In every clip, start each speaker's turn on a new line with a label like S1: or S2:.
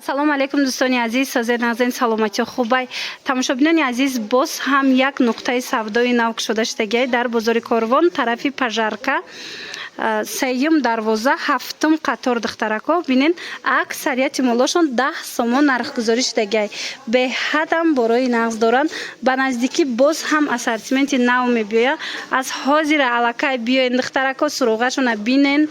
S1: салом алейкум дӯстони азиз, созед назен саломати хубай тамошобинони азиз, боз ҳам як нуқтаи савдои нав кушода шудагиай дар бозори Корвон тарафи Пажарка сеюм дарвоза ҳафтум қатор духтарако бинен аксарияти молошон 10 сомон нархгузорӣ шудагиай беҳадам борои нағз доранд ба наздикӣ боз ҳам ассортименти нав мебиёяд аз ҳозира аллакай биёен духтарако суруғашона бинен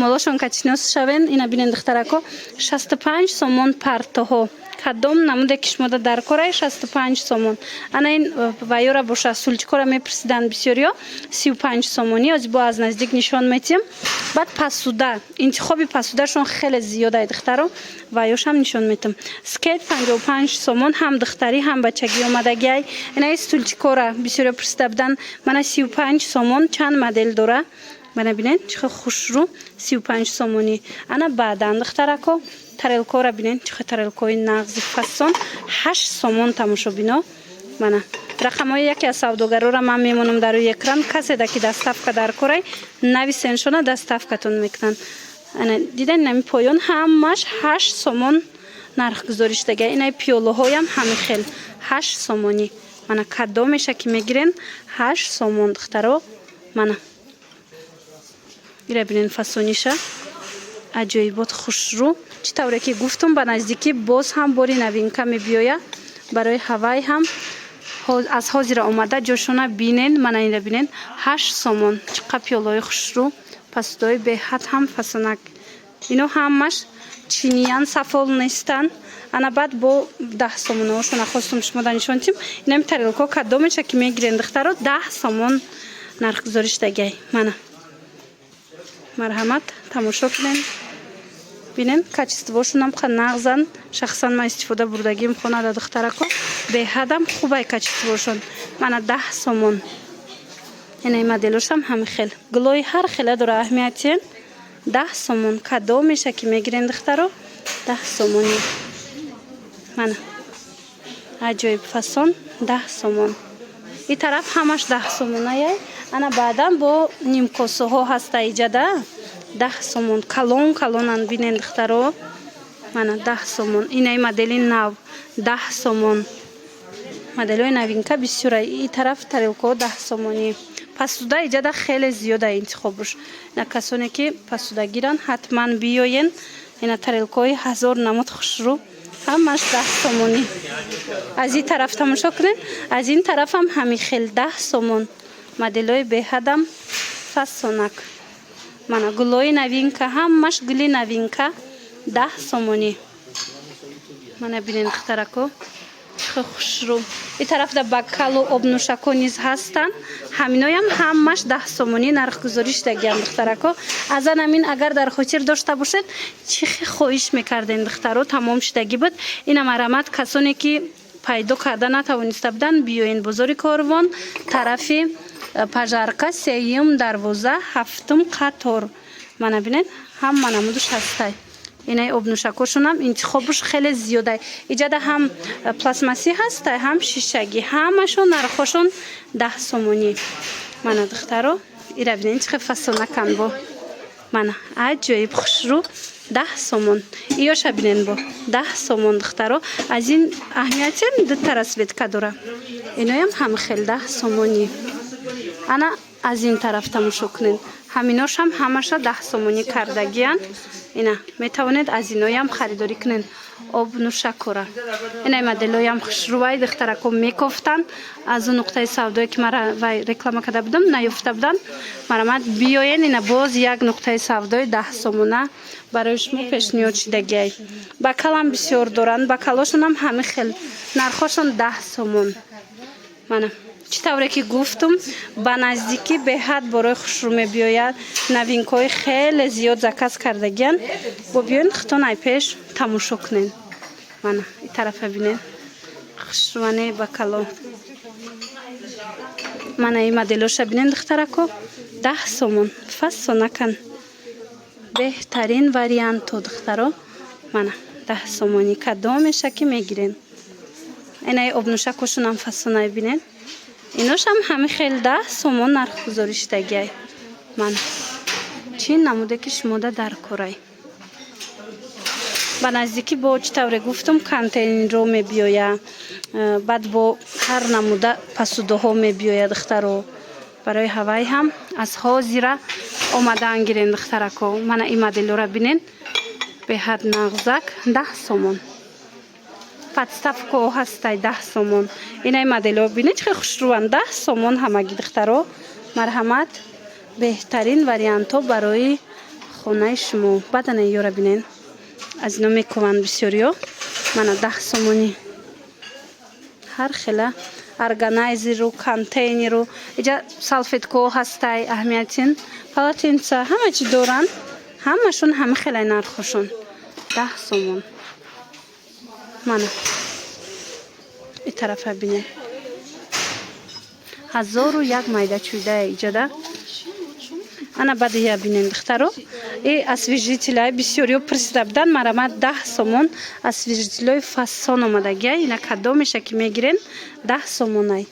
S1: молошон качинос шавен ина бинен духтарако 65 сомон партоҳо кадом намуде ки шумо дар корай 65 сомон ана ин вайёра боша сулчикора мепурсидан бисёриё 35 сомони озибо аз наздик нишон метим баъд пасуда интихоби пасудашон хеле зиёда духтаро вайёшам нишон метим скейт 55 сомон ҳам духтарӣ ҳам бачагӣ омадагиай ина сулчикора бисёриё пурсида буданд мана 35 сомон чанд модел дора бана бинен чихо хушрӯ 35 сомони ана баъдан духтарако тарелкора бинен чихо тарелкои нағзи фасон 8 сомон тамошобино мана рақамҳои яке аз савдогарора ман мемонам дар рӯи экран каседа ки доставка дар корай нависеншона доставкатон мекунанд ана дидан нами поён ҳамаш 8 сомон нархгузорӣ шудагиай инаи пиёлаҳоям ҳамин хел 8 сомони мана кадомеша ки мегирен 8 сомон духтаро мана ира бинен фасониша аҷоибот хушрӯ чӣ тавре ки гуфтум ба наздикӣ боз ҳам бори навинка мебиёяд барои ҳавай ҳам аз ҳозира омада ҷошона бинен мана ина бинен 8 сомон чиқа пиёлаҳои хушрӯ пасудои беҳад ҳам фасонак ино ҳамаш чиниян сафол нестанд ана баъд бо 10 сомонаҳошона хостум шумода нишон дитим инами тарелко кадомеша ки мегирен духтаро 10 сомон нархгузорӣ шудагиай мана марҳамат тамошо кунен бинен качествошонам ха нағзан шахсан ман истифода бурдагим хонада духтарако беҳадам хубай качествошон мана 10 сомон инаи моделошам ҳами хел гулои ҳар хела дора аҳамиятиен 10 сомон кадомеша ки мегирен духтаро 10 сомони мана аҷоиб фасон 10 сомон и тараф ҳамаш 10 сомонаяй ана баъдан бо нимкосаҳо ҳаста иҷада 10 сомон калон калонан бинен духтаро мана 10 сомон инаи модели нав 10 сомон моделҳои навинка бисёра и тараф тарелкаҳо 10 сомони пасуда иҷада хеле зиёда интихобуш ина касоне ки пасуда гиранд ҳатман биёен ина тарелкаҳои ҳазор намуд хушрӯ ҳамаш 10 сомони аз ин тараф тамошо кунед аз ин тарафам ҳами хел 10 сомон моделҳои беҳадам фасонак мана гулои навинка ҳамаш гули навинка 10 сомони мана бинен духтарако чихо хушрӯ и тараф да бакалу обнӯшако низ ҳастанд ҳаминоям ҳамаш 10 сомони нархгузорӣ шудагианд духтарако азан амин агар дар хотир дошта бошед чихи хоҳиш мекарден духтаро тамом шудагӣ буд ина марҳамат касоне ки пайдо карда натавониста буданд биёен бозори Корвон тарафи Пажарка сеюм дарвоза ҳафтум қатор мана бинен ҳама намудуш ҳастай инаи обнӯшакошонам интихобуш хеле зиёда иҷада ҳам пластмассӣ ҳастай ҳам шишагӣ ҳамашон нархошон 10 сомони мана духтаро ира бинен чихе фасонакан бо мана аҷоиб хушрӯ 10 сомон иёша бинен бо 10 сомон духтаро аз ин аҳамиятиен дутта расветка дора иноям ҳами хел 10 сомони ана аз ин тараф тамошо кунед ҳаминошам ҳамаша 10 сомонӣ кардагиянд ина метавонед аз иноям харидорӣ кунед обнӯшакора инаи моделҳоям хушрӯвай духтарако мекофтанд аз он нуқтаи савдое ки мара вай реклама карда будам наёфта буданд марҳамат биёен ина боз як нуқтаи савдои 10 сомона барои шумо пешниҳод шудагиай бакалам бисёр доранд бакалошонам ҳами хел нархошон 10 сомон мана чӣ тавре ки гуфтум ба наздикӣ беҳад борои хушрӯ мебиёяд навинкаҳои хеле зиёд заказ кардагиянд бо биёен хитонай пеш тамошо кунед мана и тарафа бинед хушрӯване бакало мана и моделоша бинед духтарако 10 сомон фасонакан беҳтарин варианто духтаро мана 10 сомони кадомеша ки мегирен инаи обнӯшакошонам фасонай бинед иношам ҳами хел 10 сомон нархгузорӣ шудагиай мана чӣ намуде ки шумода дар корай ба наздикӣ бо чӣ тавре гуфтум контейнерро мебиёя, баъд бо ҳар намуда посудоҳо мебиёя духтаро. барои ҳавай ҳам аз ҳозира омадаан гирен духтарако. мана ин моделора бинен беҳад нағзак 10 сомон. подставко ҳастай 10 сомон. инаи модело бинед чӣ хушрӯан 10 сомон ҳамаги духтаро. марҳамат, беҳтарин вариантҳо барои хонаи шумо. баъдана ёра бинен аз ино мекуванд бисёриё. мана 10 сомонӣ ҳар хела органайзеру контейнеру иҷа салфеткаҳо ҳастай аҳамиятин полотенца ҳама чӣ доранд. ҳамашон ҳама хелаи нархошон 10 сомон. мана ин тарафа бинед 1001 майда чӯйдая иҷада. ана баъдия бинен духтаро. и освежителяи бисёриё присида будан. марҳамат 10 сомон освежителои фасон омадагия. ина кадом меша ки мегирен 10 сомонай.